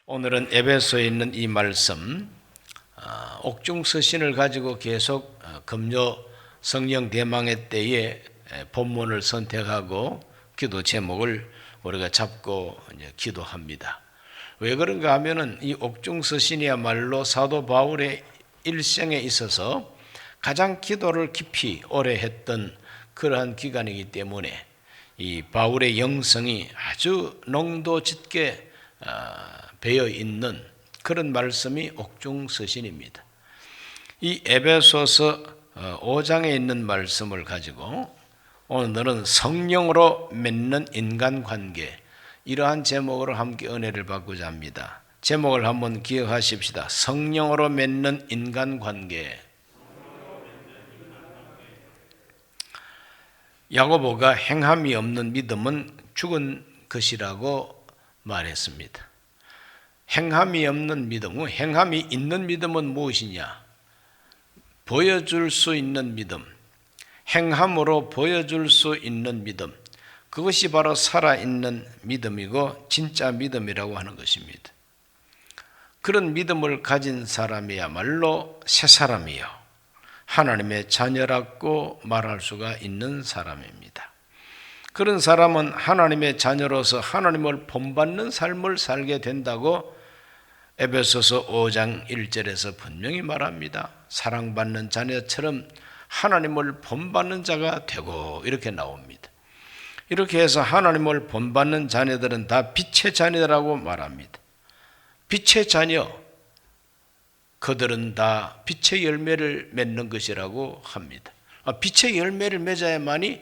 오늘은 에베소에 있는 이 말씀 옥중서신을 가지고 계속 금요 성령 대망의 때에 본문을 선택하고 기도 제목을 우리가 잡고 이제 기도합니다. 왜 그런가 하면은 이 옥중서신이야말로 사도 바울의 일생에 있어서 가장 기도를 깊이 오래 했던 그러한 기간이기 때문에 이 바울의 영성이 아주 농도 짙게 배어 있는 그런 말씀이 옥중서신입니다. 이 에베소서 5장에 있는 말씀을 가지고 오늘은 성령으로 맺는 인간관계, 이러한 제목으로 함께 은혜를 받고자 합니다. 제목을 한번 기억하십시다. 성령으로 맺는 인간관계. 야고보가 행함이 없는 믿음은 죽은 것이라고 말했습니다. 행함이 없는 믿음, 행함이 있는 믿음은 무엇이냐? 보여줄 수 있는 믿음, 행함으로 보여줄 수 있는 믿음, 그것이 바로 살아있는 믿음이고 진짜 믿음이라고 하는 것입니다. 그런 믿음을 가진 사람이야말로 새 사람이요, 하나님의 자녀라고 말할 수가 있는 사람입니다. 그런 사람은 하나님의 자녀로서 하나님을 본받는 삶을 살게 된다고 에베소서 5장 1절에서 분명히 말합니다. 사랑받는 자녀처럼 하나님을 본받는 자가 되고, 이렇게 나옵니다. 이렇게 해서 하나님을 본받는 자녀들은 다 빛의 자녀라고 말합니다. 빛의 자녀, 그들은 다 빛의 열매를 맺는 것이라고 합니다. 빛의 열매를 맺어야만이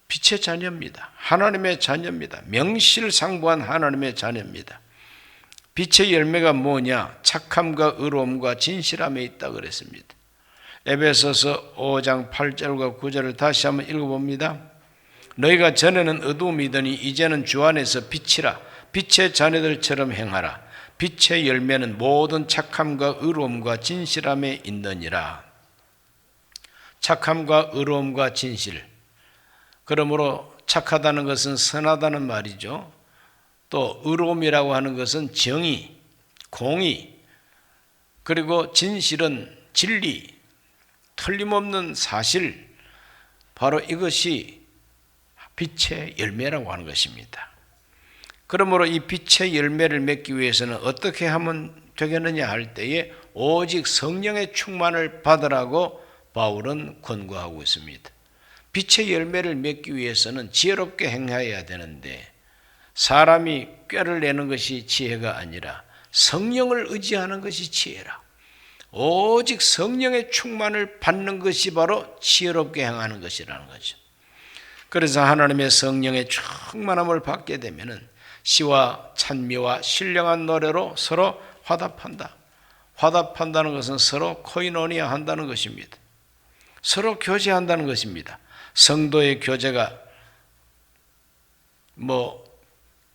빛의 자녀입니다. 하나님의 자녀입니다. 명실상부한 하나님의 자녀입니다. 빛의 열매가 뭐냐? 착함과 의로움과 진실함에 있다 그랬습니다. 에베소서 5장 8절과 9절을 다시 한번 읽어봅니다. 너희가 전에는 어두움이더니 이제는 주 안에서 빛이라. 빛의 자녀들처럼 행하라. 빛의 열매는 모든 착함과 의로움과 진실함에 있느니라. 착함과 의로움과 진실. 그러므로 착하다는 것은 선하다는 말이죠. 또 의로움이라고 하는 것은 정의, 공의, 그리고 진실은 진리, 틀림없는 사실, 바로 이것이 빛의 열매라고 하는 것입니다. 그러므로 이 빛의 열매를 맺기 위해서는 어떻게 하면 되겠느냐 할 때에 오직 성령의 충만을 받으라고 바울은 권고하고 있습니다. 빛의 열매를 맺기 위해서는 지혜롭게 행해야 되는데, 사람이 꾀를 내는 것이 지혜가 아니라 성령을 의지하는 것이 지혜라. 오직 성령의 충만을 받는 것이 바로 지혜롭게 행하는 것이라는 거죠. 그래서 하나님의 성령의 충만함을 받게 되면은 시와 찬미와 신령한 노래로 서로 화답한다. 화답한다는 것은 서로 코이노니아 한다는 것입니다. 서로 교제한다는 것입니다. 성도의 교제가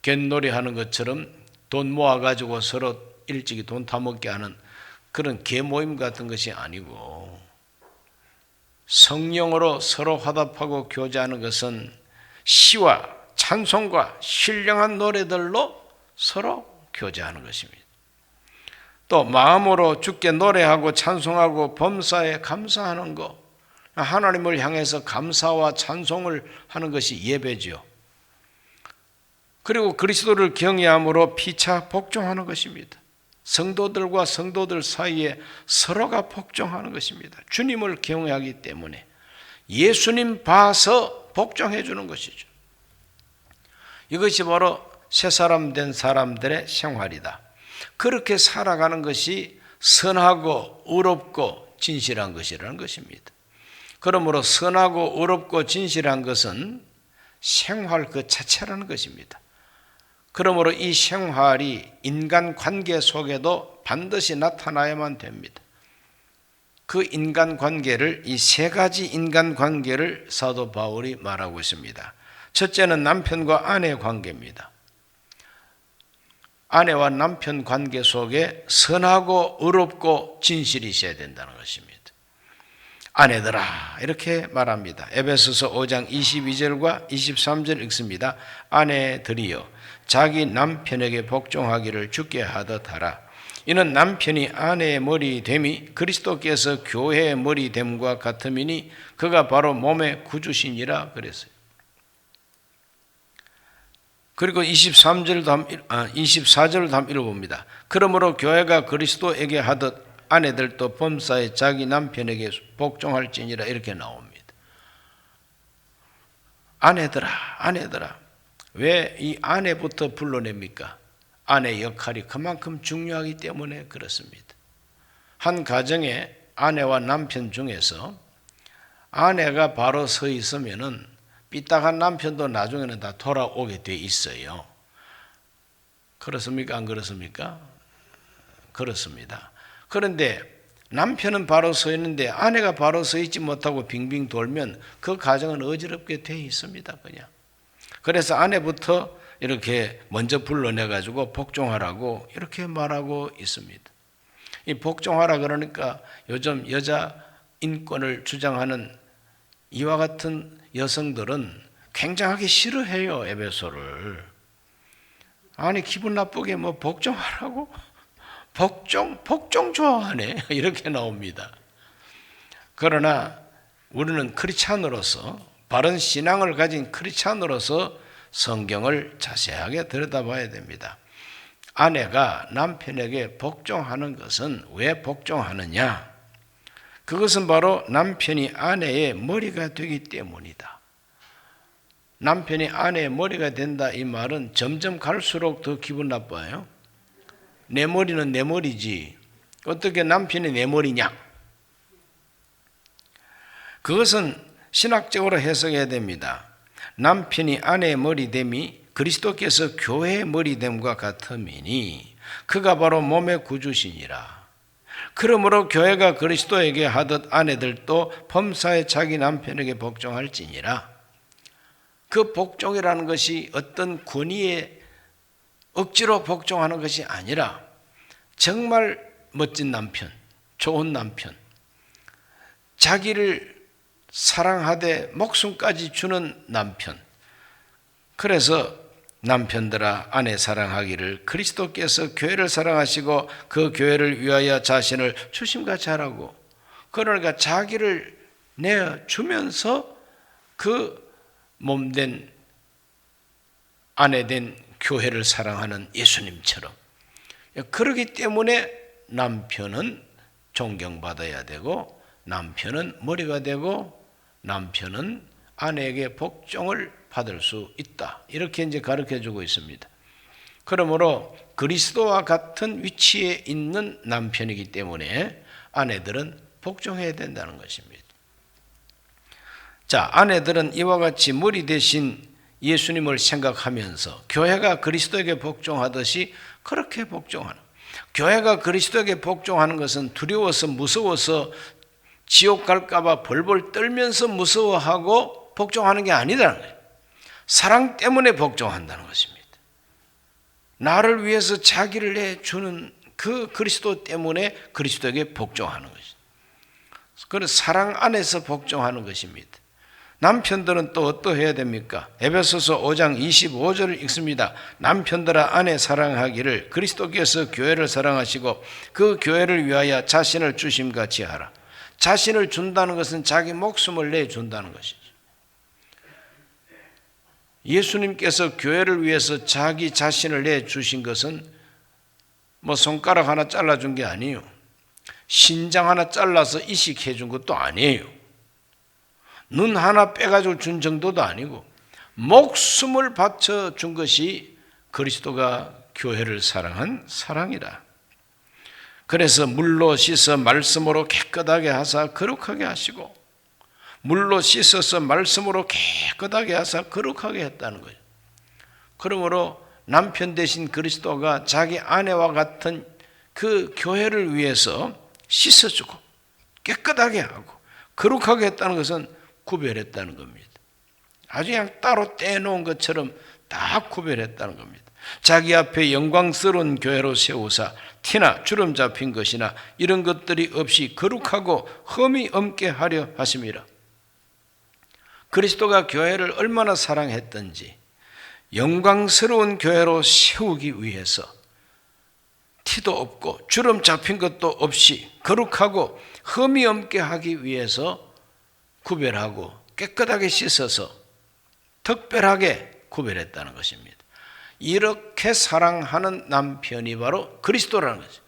갯놀이 하는 것처럼 돈 모아가지고 서로 일찍이 돈 타먹게 하는 그런 개모임 같은 것이 아니고, 성령으로 서로 화답하고 교제하는 것은 시와 찬송과 신령한 노래들로 서로 교제하는 것입니다. 또 마음으로 주께 노래하고 찬송하고 범사에 감사하는 것, 하나님을 향해서 감사와 찬송을 하는 것이 예배죠. 그리고 그리스도를 경외함으로 피차 복종하는 것입니다. 성도들과 성도들 사이에 서로가 복종하는 것입니다. 주님을 경외하기 때문에 예수님 봐서 복종해 주는 것이죠. 이것이 바로 새 사람 된 사람들의 생활이다. 그렇게 살아가는 것이 선하고 의롭고 진실한 것이라는 것입니다. 그러므로 선하고 의롭고 진실한 것은 생활 그 자체라는 것입니다. 그러므로 이 생활이 인간관계 속에도 반드시 나타나야만 됩니다. 그 인간관계를, 이 세 가지 인간관계를 사도 바울이 말하고 있습니다. 첫째는 남편과 아내의 관계입니다. 아내와 남편 관계 속에 선하고 의롭고 진실이 있어야 된다는 것입니다. 아내들아 이렇게 말합니다. 에베소서 5장 22절과 23절 읽습니다. 아내들이여 자기 남편에게 복종하기를 주께 하듯 하라. 이는 남편이 아내의 머리됨이 그리스도께서 교회의 머리됨과 같음이니 그가 바로 몸의 구주시니라 그랬어요. 그리고 24절도 한번 읽어봅니다. 그러므로 교회가 그리스도에게 하듯 아내들도 범사에 자기 남편에게 복종할지니라 이렇게 나옵니다. 아내들아. 왜 이 아내부터 불러냅니까? 아내 역할이 그만큼 중요하기 때문에 그렇습니다. 한 가정에 아내와 남편 중에서 아내가 바로 서 있으면은 삐딱한 남편도 나중에는 다 돌아오게 돼 있어요. 그렇습니까? 안 그렇습니까? 그렇습니다. 그런데 남편은 바로 서 있는데 아내가 바로 서 있지 못하고 빙빙 돌면 그 가정은 어지럽게 돼 있습니다. 그냥. 그래서 아내부터 이렇게 먼저 불러내가지고 복종하라고 이렇게 말하고 있습니다. 이 복종하라 그러니까 요즘 여자 인권을 주장하는 이와 같은 여성들은 굉장하게 싫어해요. 에베소를. 아니 기분 나쁘게 뭐 복종하라고? 복종 좋아하네 이렇게 나옵니다. 그러나 우리는 크리스찬으로서 바른 신앙을 가진 크리스찬으로서 성경을 자세하게 들여다봐야 됩니다. 아내가 남편에게 복종하는 것은 왜 복종하느냐? 그것은 바로 남편이 아내의 머리가 되기 때문이다. 남편이 아내의 머리가 된다 이 말은 점점 갈수록 더 기분 나빠요. 내 머리는 내 머리지 어떻게 남편이 내 머리냐? 그것은 신학적으로 해석해야 됩니다. 남편이 아내의 머리됨이 그리스도께서 교회의 머리됨과 같음이니 그가 바로 몸의 구주시니라. 그러므로 교회가 그리스도에게 하듯 아내들도 범사에 자기 남편에게 복종할지니라. 그 복종이라는 것이 어떤 권위에 억지로 복종하는 것이 아니라 정말 멋진 남편, 좋은 남편, 자기를 사랑하되 목숨까지 주는 남편. 그래서 남편들아 아내 사랑하기를 그리스도께서 교회를 사랑하시고 그 교회를 위하여 자신을 주심같이 하라고. 그러니까 자기를 내어주면서 그 몸된 아내된 교회를 사랑하는 예수님처럼. 그렇기 때문에 남편은 존경받아야 되고 남편은 머리가 되고 남편은 아내에게 복종을 받을 수 있다. 이렇게 이제 가르쳐 주고 있습니다. 그러므로 그리스도와 같은 위치에 있는 남편이기 때문에 아내들은 복종해야 된다는 것입니다. 자, 아내들은 이와 같이 머리 대신 예수님을 생각하면서 교회가 그리스도에게 복종하듯이 그렇게 복종하는, 교회가 그리스도에게 복종하는 것은 두려워서 무서워서 지옥 갈까봐 벌벌 떨면서 무서워하고 복종하는 게 아니라는 거예요. 사랑 때문에 복종한다는 것입니다. 나를 위해서 자기를 내주는 그 그리스도 때문에 그리스도에게 복종하는 것입니다. 그래서 사랑 안에서 복종하는 것입니다. 남편들은 또 어떠해야 됩니까? 에베소서 5장 25절을 읽습니다. 남편들아 아내 사랑하기를 그리스도께서 교회를 사랑하시고 그 교회를 위하여 자신을 주심같이 하라. 자신을 준다는 것은 자기 목숨을 내준다는 것이죠. 예수님께서 교회를 위해서 자기 자신을 내주신 것은 뭐 손가락 하나 잘라준 게 아니에요. 신장 하나 잘라서 이식해 준 것도 아니에요. 눈 하나 빼가지고 준 정도도 아니고 목숨을 바쳐 준 것이 그리스도가 교회를 사랑한 사랑이라. 그래서 물로 씻어 말씀으로 깨끗하게 하사 거룩하게 하시고 물로 씻어서 말씀으로 깨끗하게 하사 거룩하게 했다는 거예요. 그러므로 남편 대신 그리스도가 자기 아내와 같은 그 교회를 위해서 씻어주고 깨끗하게 하고 거룩하게 했다는 것은 구별했다는 겁니다. 아주 그냥 따로 떼놓은 것처럼 다 구별했다는 겁니다. 자기 앞에 영광스러운 교회로 세우사 티나 주름 잡힌 것이나 이런 것들이 없이 거룩하고 흠이 없게 하려 하심이라. 그리스도가 교회를 얼마나 사랑했던지 영광스러운 교회로 세우기 위해서 티도 없고 주름 잡힌 것도 없이 거룩하고 흠이 없게 하기 위해서 구별하고 깨끗하게 씻어서 특별하게 구별했다는 것입니다. 이렇게 사랑하는 남편이 바로 그리스도라는 거죠.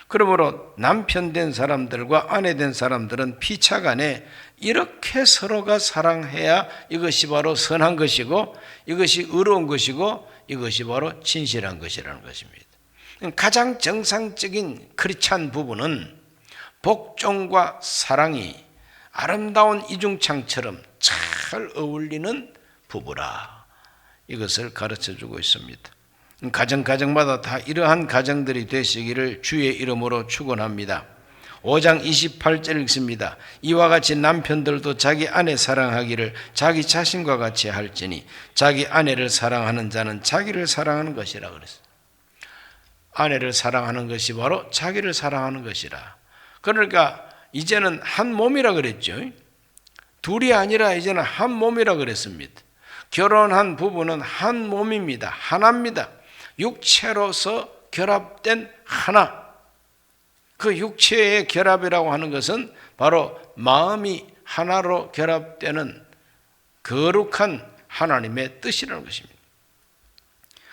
그러므로 남편 된 사람들과 아내 된 사람들은 피차간에 이렇게 서로가 사랑해야 이것이 바로 선한 것이고 이것이 의로운 것이고 이것이 바로 진실한 것이라는 것입니다. 가장 정상적인 크리스찬 부부는 복종과 사랑이 아름다운 이중창처럼 잘 어울리는 부부라. 이것을 가르쳐주고 있습니다. 가정마다 다 이러한 가정들이 되시기를 주의 이름으로 축원합니다. 5장 28절 읽습니다. 이와 같이 남편들도 자기 아내 사랑하기를 자기 자신과 같이 할지니 자기 아내를 사랑하는 자는 자기를 사랑하는 것이라 그랬어요. 아내를 사랑하는 것이 바로 자기를 사랑하는 것이라. 그러니까 이제는 한 몸이라 그랬죠. 둘이 아니라 이제는 한 몸이라 그랬습니다. 결혼한 부부는 한 몸입니다. 하나입니다. 육체로서 결합된 하나. 그 육체의 결합이라고 하는 것은 바로 마음이 하나로 결합되는 거룩한 하나님의 뜻이라는 것입니다.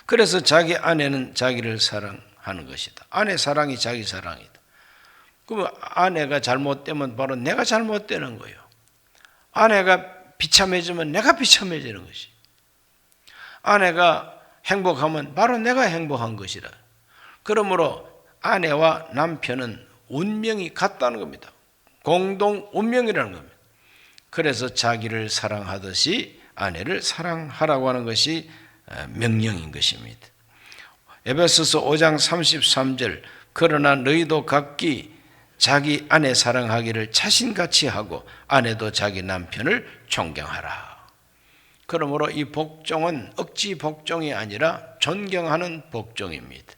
그래서 자기 아내는 자기를 사랑하는 것이다. 아내 사랑이 자기 사랑이다. 그러면 아내가 잘못되면 바로 내가 잘못되는 거예요. 아내가 비참해지면 내가 비참해지는 것이. 아내가 행복하면 바로 내가 행복한 것이라. 그러므로 아내와 남편은 운명이 같다는 겁니다. 공동 운명이라는 겁니다. 그래서 자기를 사랑하듯이 아내를 사랑하라고 하는 것이 명령인 것입니다. 에베소서 5장 33절 그러나 너희도 각기 자기 아내 사랑하기를 자신같이 하고 아내도 자기 남편을 존경하라. 그러므로 이 복종은 억지 복종이 아니라 존경하는 복종입니다.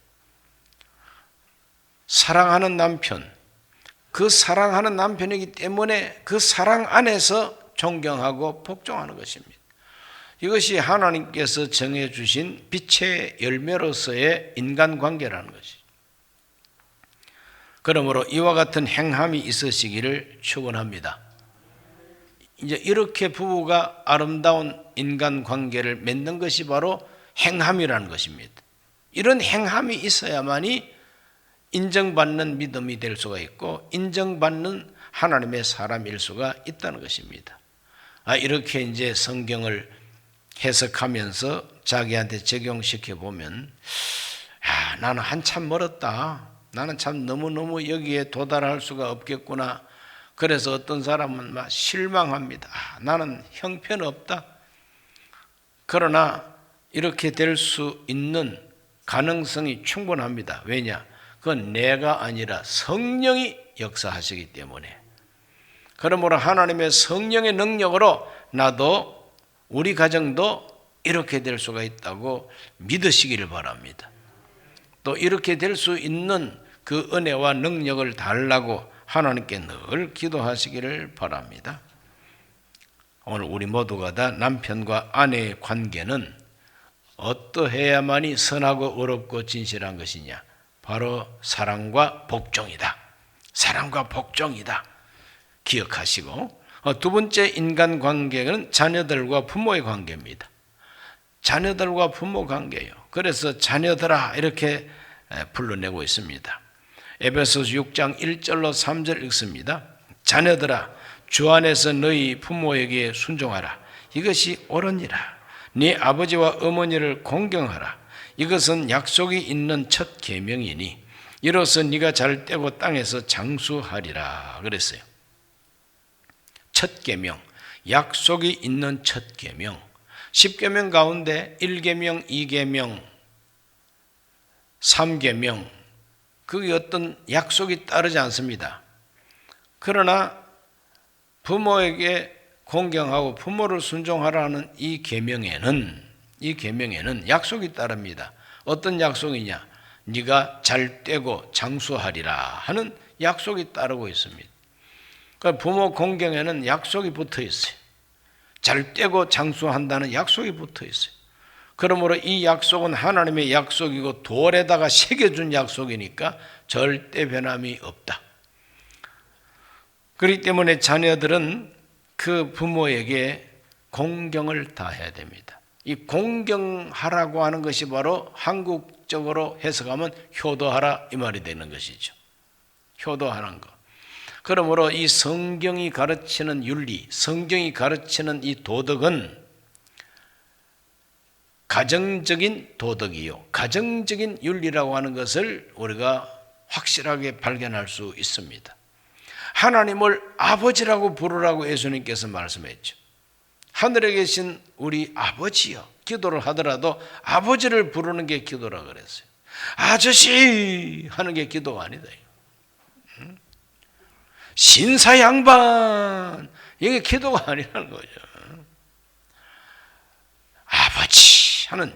사랑하는 남편, 그 사랑하는 남편이기 때문에 그 사랑 안에서 존경하고 복종하는 것입니다. 이것이 하나님께서 정해주신 빛의 열매로서의 인간관계라는 것이죠. 그러므로 이와 같은 행함이 있으시기를 축원합니다. 이제 이렇게 부부가 아름다운 인간관계를 맺는 것이 바로 행함이라는 것입니다. 이런 행함이 있어야만이 인정받는 믿음이 될 수가 있고 인정받는 하나님의 사람일 수가 있다는 것입니다. 이렇게 이제 성경을 해석하면서 자기한테 적용시켜 보면 나는 한참 멀었다. 나는 참 너무너무 여기에 도달할 수가 없겠구나. 그래서 어떤 사람은 막 실망합니다. 나는 형편없다. 그러나 이렇게 될 수 있는 가능성이 충분합니다. 왜냐? 그건 내가 아니라 성령이 역사하시기 때문에. 그러므로 하나님의 성령의 능력으로 나도 우리 가정도 이렇게 될 수가 있다고 믿으시기를 바랍니다. 또 이렇게 될 수 있는 그 은혜와 능력을 달라고 하나님께 늘 기도하시기를 바랍니다. 오늘 우리 모두가 다 남편과 아내의 관계는 어떠해야만이 선하고 어렵고 진실한 것이냐? 바로 사랑과 복종이다. 사랑과 복종이다. 기억하시고 두 번째 인간관계는 자녀들과 부모의 관계입니다. 자녀들과 부모 관계예요. 그래서 자녀들아 이렇게 불러내고 있습니다. 에베소서 6장 1절로 3절 읽습니다. 자녀들아 주 안에서 너희 부모에게 순종하라. 이것이 옳으니라. 네 아버지와 어머니를 공경하라. 이것은 약속이 있는 첫 계명이니 이로써 네가 잘 되고 땅에서 장수하리라 그랬어요. 첫 계명, 약속이 있는 첫 계명. 10계명 가운데 1계명, 2계명, 3계명 그게 어떤 약속이 따르지 않습니다. 그러나 부모에게 공경하고 부모를 순종하라는 이 계명에는 이 계명에는 약속이 따릅니다. 어떤 약속이냐? 네가 잘 떼고 장수하리라 하는 약속이 따르고 있습니다. 그러니까 부모 공경에는 약속이 붙어 있어요. 잘 떼고 장수한다는 약속이 붙어 있어요. 그러므로 이 약속은 하나님의 약속이고 돌에다가 새겨준 약속이니까 절대 변함이 없다. 그렇기 때문에 자녀들은 그 부모에게 공경을 다해야 됩니다. 이 공경하라고 하는 것이 바로 한국적으로 해석하면 효도하라 이 말이 되는 것이죠. 효도하는 것. 그러므로 이 성경이 가르치는 윤리, 성경이 가르치는 이 도덕은 가정적인 도덕이요, 가정적인 윤리라고 하는 것을 우리가 확실하게 발견할 수 있습니다. 하나님을 아버지라고 부르라고 예수님께서 말씀했죠. 하늘에 계신 우리 아버지요, 기도를 하더라도 아버지를 부르는 게 기도라 그랬어요. 아저씨 하는 게 기도가 아니다. 신사 양반 이게 기도가 아니라는 거죠. 아버지 하는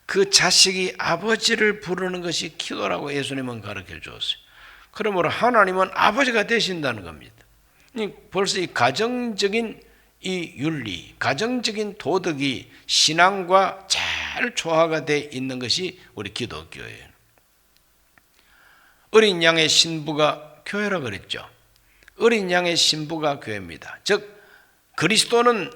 그 자식이 아버지를 부르는 것이 기도라고 예수님은 가르쳐 주었어요. 그러므로 하나님은 아버지가 되신다는 겁니다. 벌써 이 가정적인 이 윤리, 가정적인 도덕이 신앙과 잘 조화가 되어 있는 것이 우리 기독교예요. 어린 양의 신부가 교회라 그랬죠. 어린 양의 신부가 교회입니다. 즉 그리스도는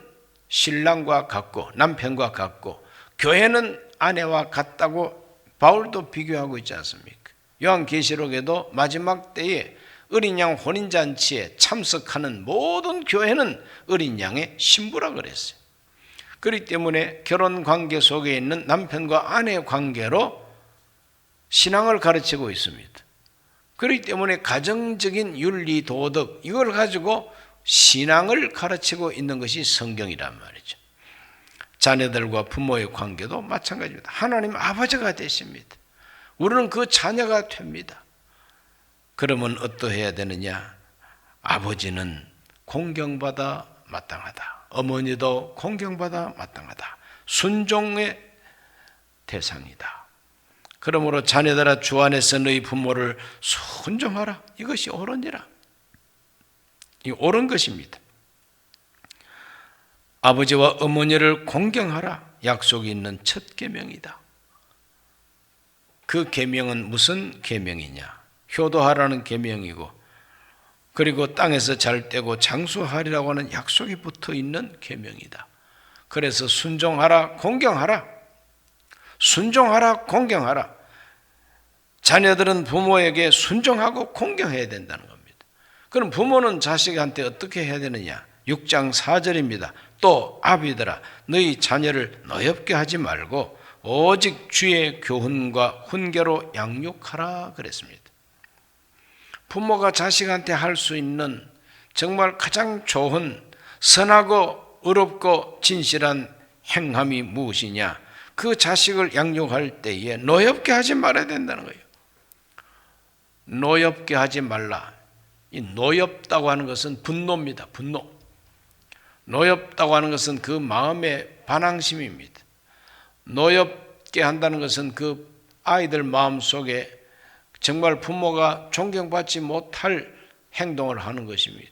신랑과 같고 남편과 같고 교회는 아내와 같다고 바울도 비교하고 있지 않습니까? 요한계시록에도 마지막 때에 어린 양 혼인잔치에 참석하는 모든 교회는 어린 양의 신부라 그랬어요. 그렇기 때문에 결혼관계 속에 있는 남편과 아내의 관계로 신앙을 가르치고 있습니다. 그렇기 때문에 가정적인 윤리, 도덕 이걸 가지고 신앙을 가르치고 있는 것이 성경이란 말이죠. 자녀들과 부모의 관계도 마찬가지입니다. 하나님 아버지가 되십니다. 우리는 그 자녀가 됩니다. 그러면 어떠해야 되느냐? 아버지는 공경받아 마땅하다. 어머니도 공경받아 마땅하다. 순종의 대상이다. 그러므로 자녀들아 주 안에서 너희 부모를 순종하라. 이것이 옳으니라. 이 옳은 것입니다. 아버지와 어머니를 공경하라. 약속이 있는 첫 계명이다. 그 계명은 무슨 계명이냐? 효도하라는 계명이고 그리고 땅에서 잘 떼고 장수하리라고 하는 약속이 붙어 있는 계명이다. 그래서 순종하라, 공경하라. 순종하라, 공경하라. 자녀들은 부모에게 순종하고 공경해야 된다는 겁니다. 그럼 부모는 자식한테 어떻게 해야 되느냐? 6장 4절입니다. 또 아비들아 너희 자녀를 노엽게 하지 말고 오직 주의 교훈과 훈계로 양육하라 그랬습니다. 부모가 자식한테 할 수 있는 정말 가장 좋은 선하고 의롭고 진실한 행함이 무엇이냐? 그 자식을 양육할 때에 노엽게 하지 말아야 된다는 거예요. 노엽게 하지 말라. 이 노엽다고 하는 것은 분노입니다. 분노. 노엽다고 하는 것은 그 마음의 반항심입니다. 노엽게 한다는 것은 그 아이들 마음속에 정말 부모가 존경받지 못할 행동을 하는 것입니다.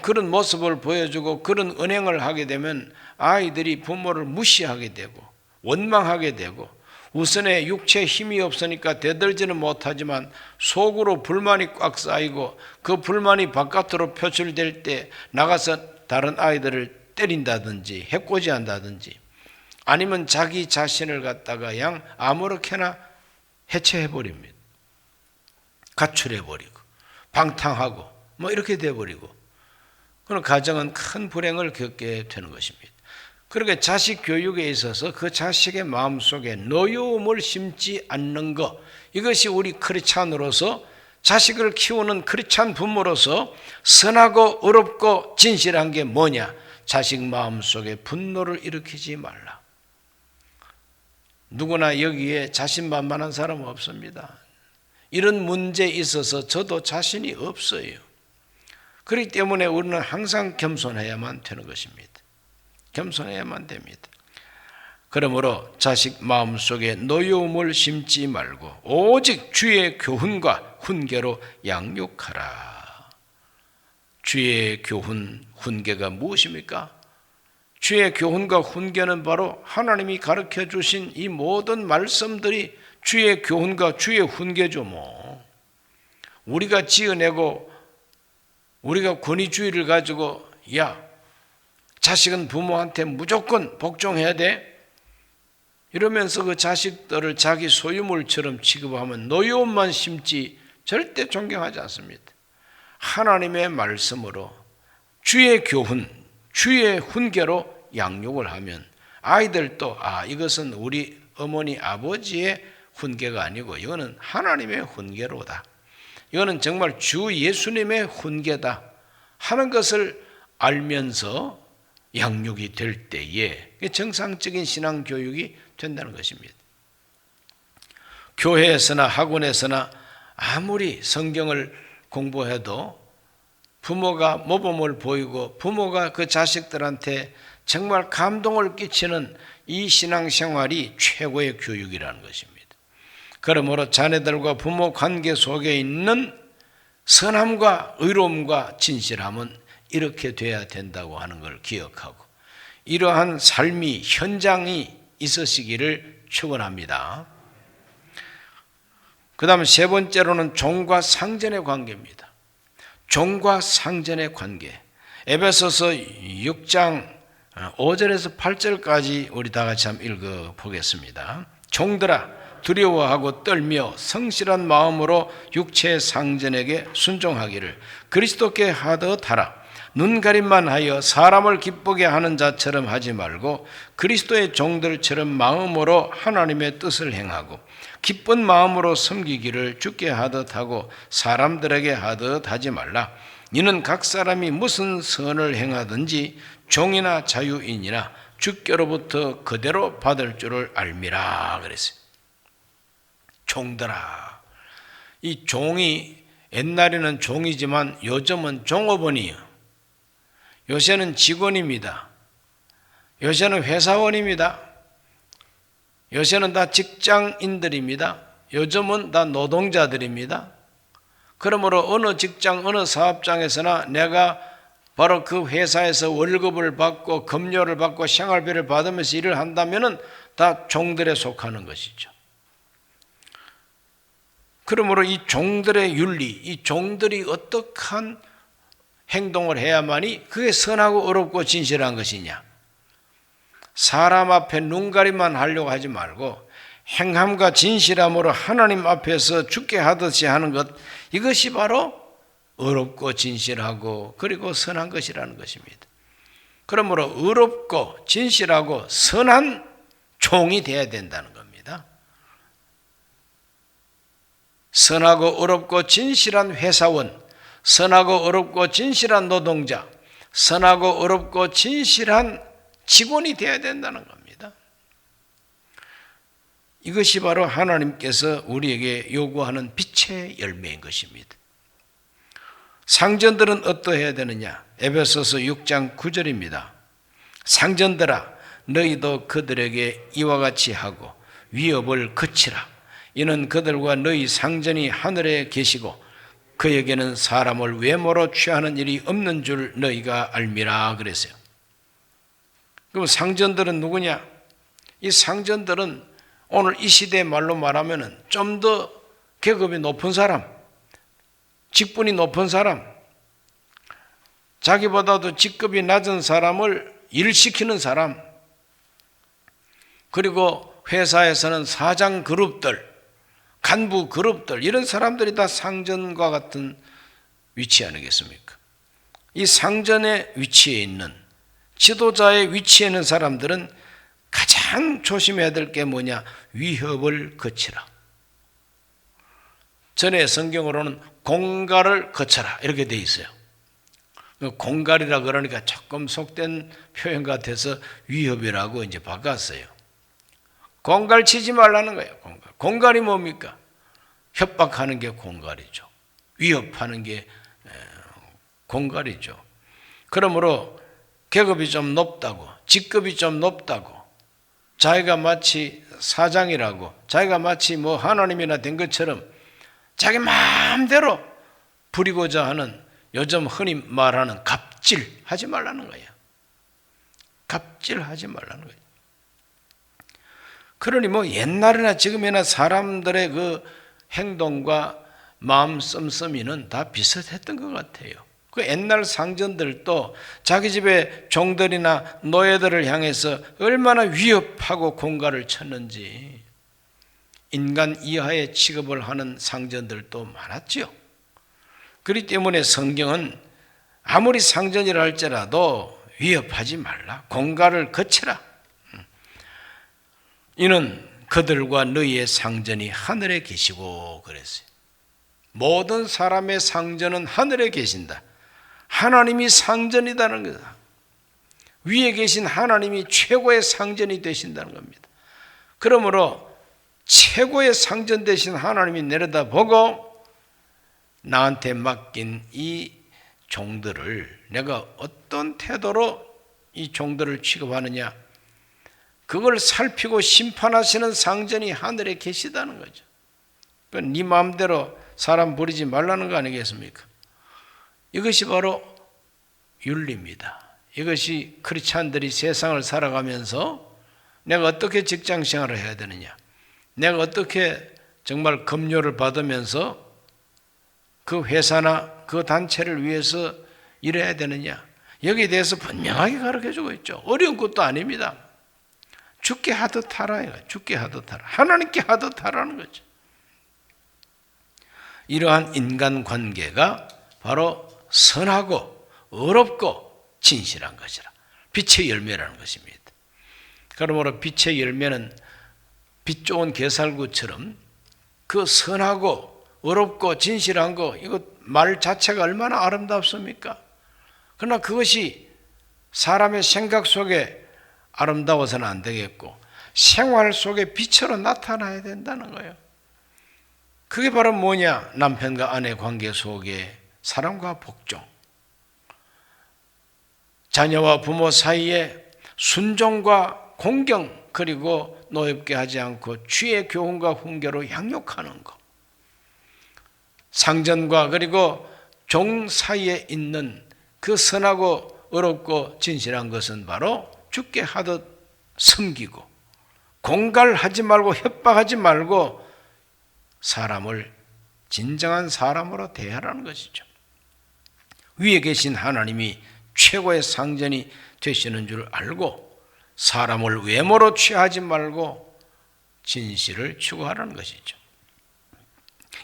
그런 모습을 보여주고 그런 은행을 하게 되면 아이들이 부모를 무시하게 되고 원망하게 되고 우선에 육체에 힘이 없으니까 대들지는 못하지만 속으로 불만이 꽉 쌓이고 그 불만이 바깥으로 표출될 때 나가서 다른 아이들을 때린다든지 해코지한다든지 아니면 자기 자신을 갖다가 그냥 아무렇게나 해체해버립니다. 가출해버리고 방탕하고 뭐 이렇게 돼버리고 그런 가정은 큰 불행을 겪게 되는 것입니다. 그렇게 자식 교육에 있어서 그 자식의 마음속에 노여움을 심지 않는 것, 이것이 우리 크리스찬으로서 자식을 키우는 크리스찬 부모로서 선하고 의롭고 진실한 게 뭐냐? 자식 마음속에 분노를 일으키지 말라. 누구나 여기에 자신만만한 사람은 없습니다. 이런 문제에 있어서 저도 자신이 없어요. 그렇기 때문에 우리는 항상 겸손해야만 되는 것입니다. 겸손해야만 됩니다. 그러므로 자식 마음속에 노여움을 심지 말고 오직 주의 교훈과 훈계로 양육하라. 주의 교훈, 훈계가 무엇입니까? 주의 교훈과 훈계는 바로 하나님이 가르쳐 주신 이 모든 말씀들이 주의 교훈과 주의 훈계죠. 우리가 지어내고 우리가 권위주의를 가지고 야, 자식은 부모한테 무조건 복종해야 돼, 이러면서 그 자식들을 자기 소유물처럼 취급하면 노여움만 심지 절대 존경하지 않습니다. 하나님의 말씀으로 주의 교훈, 주의 훈계로 양육을 하면 아이들도 이것은 우리 어머니 아버지의 훈계가 아니고 이거는 하나님의 훈계로다, 이거는 정말 주 예수님의 훈계다 하는 것을 알면서 양육이 될 때에 정상적인 신앙교육이 된다는 것입니다. 교회에서나 학원에서나 아무리 성경을 공부해도 부모가 모범을 보이고 부모가 그 자식들한테 정말 감동을 끼치는 이 신앙생활이 최고의 교육이라는 것입니다. 그러므로 자녀들과 부모 관계 속에 있는 선함과 의로움과 진실함은 이렇게 돼야 된다고 하는 걸 기억하고 이러한 삶이 현장이 있으시기를 축원합니다. 그 다음 세 번째로는 종과 상전의 관계입니다. 종과 상전의 관계. 에베소서 6장 5절에서 8절까지 우리 다 같이 한번 읽어보겠습니다. 종들아, 두려워하고 떨며 성실한 마음으로 육체의 상전에게 순종하기를 그리스도께 하듯 하라. 눈가림만 하여 사람을 기쁘게 하는 자처럼 하지 말고 그리스도의 종들처럼 마음으로 하나님의 뜻을 행하고 기쁜 마음으로 섬기기를 주께 하듯 하고 사람들에게 하듯 하지 말라. 이는 각 사람이 무슨 선을 행하든지 종이나 자유인이나 주께로부터 그대로 받을 줄을 알미라 그랬어요. 종들아, 이 종이 옛날에는 종이지만 요즘은 종업원이에요. 요새는 직원입니다. 요새는 회사원입니다. 요새는 다 직장인들입니다. 요즘은 다 노동자들입니다. 그러므로 어느 직장, 어느 사업장에서나 내가 바로 그 회사에서 월급을 받고 급료를 받고 생활비를 받으면서 일을 한다면 다 종들에 속하는 것이죠. 그러므로 이 종들의 윤리, 이 종들이 어떠한 행동을 해야만이 그게 선하고 어렵고 진실한 것이냐. 사람 앞에 눈가림만 하려고 하지 말고 행함과 진실함으로 하나님 앞에서 주께 하듯이 하는 것, 이것이 바로 어렵고 진실하고 그리고 선한 것이라는 것입니다. 그러므로 어렵고 진실하고 선한 종이 되어야 된다는 겁니다. 선하고 어렵고 진실한 회사원, 선하고 어렵고 진실한 노동자, 선하고 어렵고 진실한 직원이 되어야 된다는 겁니다. 이것이 바로 하나님께서 우리에게 요구하는 빛의 열매인 것입니다. 상전들은 어떠해야 되느냐? 에베소서 6장 9절입니다. 상전들아, 너희도 그들에게 이와 같이 하고 위협을 그치라. 이는 그들과 너희 상전이 하늘에 계시고 그에게는 사람을 외모로 취하는 일이 없는 줄 너희가 알미라 그랬어요. 그럼 상전들은 누구냐? 이 상전들은 오늘 이 시대 말로 말하면 좀 더 계급이 높은 사람, 직분이 높은 사람, 자기보다도 직급이 낮은 사람을 일시키는 사람, 그리고 회사에서는 사장 그룹들, 간부 그룹들, 이런 사람들이 다 상전과 같은 위치 아니겠습니까? 이 상전의 위치에 있는, 지도자의 위치에 있는 사람들은 가장 조심해야 될 게 뭐냐? 위협을 거치라. 전에 성경으로는 공갈을 거쳐라 이렇게 돼 있어요. 공갈이라 그러니까 조금 속된 표현 같아서 위협이라고 이제 바꿨어요. 공갈 치지 말라는 거예요. 공갈이 뭡니까? 협박하는 게 공갈이죠. 위협하는 게 공갈이죠. 그러므로 계급이 좀 높다고, 직급이 좀 높다고, 자기가 마치 사장이라고, 자기가 마치 뭐 하나님이나 된 것처럼 자기 마음대로 부리고자 하는, 요즘 흔히 말하는 갑질하지 말라는 거야. 갑질하지 말라는 거야. 그러니 뭐 옛날이나 지금이나 사람들의 그 행동과 마음 씀씀이는 다 비슷했던 것 같아요. 그 옛날 상전들도 자기 집에 종들이나 노예들을 향해서 얼마나 위협하고 공갈을 쳤는지 인간 이하의 취급을 하는 상전들도 많았죠. 그렇기 때문에 성경은 아무리 상전이라 할지라도 위협하지 말라, 공갈을 거치라. 이는 그들과 너희의 상전이 하늘에 계시고 그랬어요. 모든 사람의 상전은 하늘에 계신다. 하나님이 상전이라는 거다. 위에 계신 하나님이 최고의 상전이 되신다는 겁니다. 그러므로 최고의 상전 되신 하나님이 내려다보고 나한테 맡긴 이 종들을 내가 어떤 태도로 이 종들을 취급하느냐, 그걸 살피고 심판하시는 상전이 하늘에 계시다는 거죠. 네 마음대로 사람 부리지 말라는 거 아니겠습니까? 이것이 바로 윤리입니다. 이것이 크리스찬들이 세상을 살아가면서 내가 어떻게 직장 생활을 해야 되느냐, 내가 어떻게 정말 급료를 받으면서 그 회사나 그 단체를 위해서 일해야 되느냐, 여기에 대해서 분명하게 가르쳐주고 있죠. 어려운 것도 아닙니다. 죽게 하듯 하라. 죽게 하듯 하라. 하나님께 하듯 하라는 거죠. 이러한 인간관계가 바로 선하고 의롭고 진실한 것이라. 빛의 열매라는 것입니다. 그러므로 빛의 열매는 빛 좋은 게살구처럼 그 선하고 의롭고 진실한 거, 이거 말 자체가 얼마나 아름답습니까? 그러나 그것이 사람의 생각 속에 아름다워서는 안 되겠고 생활 속에 빛으로 나타나야 된다는 거예요. 그게 바로 뭐냐? 남편과 아내 관계 속에 사랑과 복종, 자녀와 부모 사이에 순종과 공경, 그리고 노엽게 하지 않고 주의 교훈과 훈계로 양육하는 것, 상전과 그리고 종 사이에 있는 그 선하고 의롭고 진실한 것은 바로 죽게 하듯 섬기고 공갈하지 말고 협박하지 말고 사람을 진정한 사람으로 대하라는 것이죠. 위에 계신 하나님이 최고의 상전이 되시는 줄 알고 사람을 외모로 취하지 말고 진실을 추구하라는 것이죠.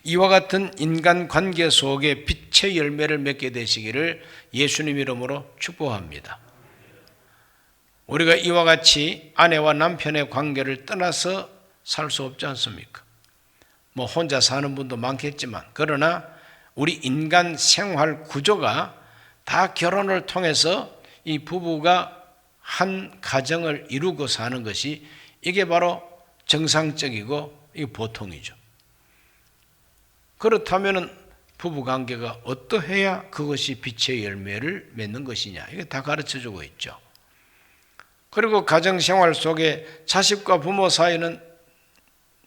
이와 같은 인간관계 속에 빛의 열매를 맺게 되시기를 예수님 이름으로 축복합니다. 우리가 이와 같이 아내와 남편의 관계를 떠나서 살 수 없지 않습니까? 뭐 혼자 사는 분도 많겠지만, 그러나 우리 인간 생활 구조가 다 결혼을 통해서 이 부부가 한 가정을 이루고 사는 것이, 이게 바로 정상적이고 이게 보통이죠. 그렇다면 부부관계가 어떠해야 그것이 빛의 열매를 맺는 것이냐, 이게 다 가르쳐주고 있죠. 그리고 가정생활 속에 자식과 부모 사이는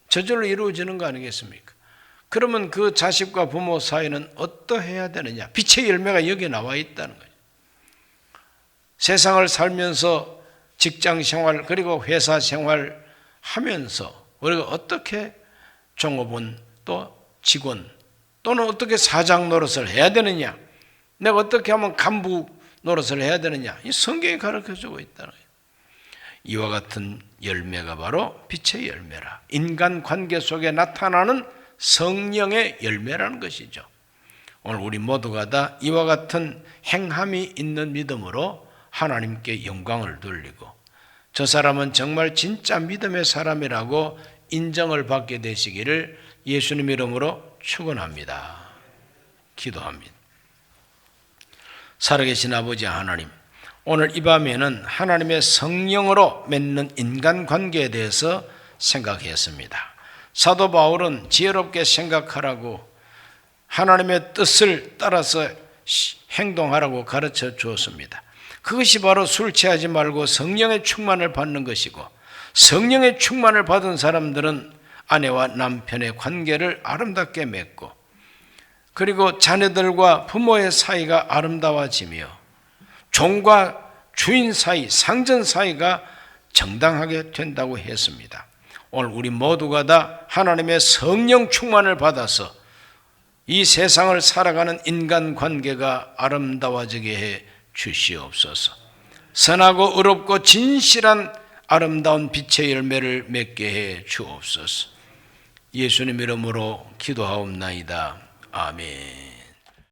저절로 이루어지는 거 아니겠습니까? 그러면 그 자식과 부모 사이는 어떠해야 되느냐? 빛의 열매가 여기에 나와 있다는 거예요. 세상을 살면서 직장생활 그리고 회사생활 하면서 우리가 어떻게 종업원 또 직원 또는 어떻게 사장 노릇을 해야 되느냐, 내가 어떻게 하면 간부 노릇을 해야 되느냐, 이 성경이 가르쳐주고 있다는 거예요. 이와 같은 열매가 바로 빛의 열매라, 인간관계 속에 나타나는 성령의 열매라는 것이죠. 오늘 우리 모두가 다 이와 같은 행함이 있는 믿음으로 하나님께 영광을 돌리고 저 사람은 정말 진짜 믿음의 사람이라고 인정을 받게 되시기를 예수님 이름으로 축원합니다. 기도합니다. 살아계신 아버지 하나님, 오늘 이 밤에는 하나님의 성령으로 맺는 인간관계에 대해서 생각했습니다. 사도 바울은 지혜롭게 생각하라고 하나님의 뜻을 따라서 행동하라고 가르쳐 주었습니다. 그것이 바로 술 취하지 말고 성령의 충만을 받는 것이고, 성령의 충만을 받은 사람들은 아내와 남편의 관계를 아름답게 맺고, 그리고 자녀들과 부모의 사이가 아름다워지며 종과 주인 사이, 상전 사이가 정당하게 된다고 했습니다. 오늘 우리 모두가 다 하나님의 성령 충만을 받아서 이 세상을 살아가는 인간관계가 아름다워지게 해 주시옵소서. 선하고 의롭고 진실한 아름다운 빛의 열매를 맺게 해 주옵소서. 예수님 이름으로 기도하옵나이다. 아멘.